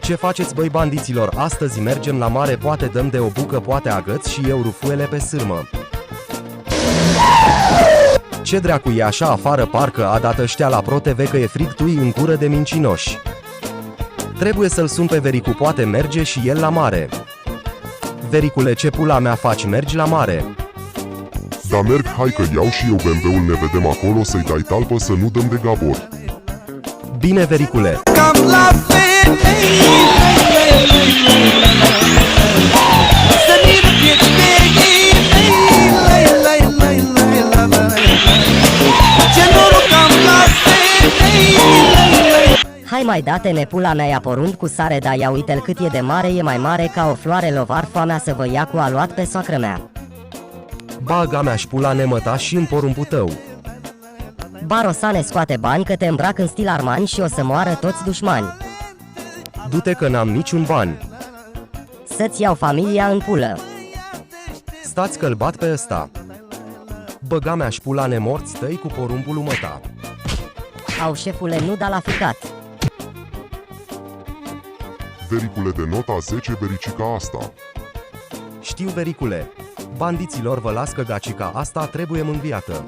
Ce faceți, băi bandiților? Astăzi mergem la mare, poate dăm de o bucă, poate agăț și eu rufuele pe sârmă. Ce dracu e așa afară? Parcă a dat ăștia la Pro TV că e frig tui în gură de mincinoși. Trebuie să-l sun pe Vericu, poate merge și el la mare. Vericule, ce pula mea faci? Mergi la mare? Da, merg, hai că iau și eu BMW-ul, ne vedem acolo, să-i dai talpă să nu dăm de Gabor. Bine, Vericule. Come laughing, Hai mai date-ne pula mea, ia porumb cu sare, da ia uite-l cât e de mare, e mai mare ca o floare, lovar foamea să vă ia cu a luat pe soacră mea. Baga mea și pula nemăta și în porumbul tău. Barosane, scoate bani că te îmbrac în stil Armani și o să moară toți dușmani. Du-te că n-am niciun ban. Să-ți iau familia în pulă. Stați că-l bat pe ăsta. Băga mea și pula nemorți tăi cu porumbul măta. Au șefule, nu da la ficat. Vericule, de nota 10, vericica asta. Știu, Vericule. Bandiților, vă las că gacica asta trebuie mângâiată.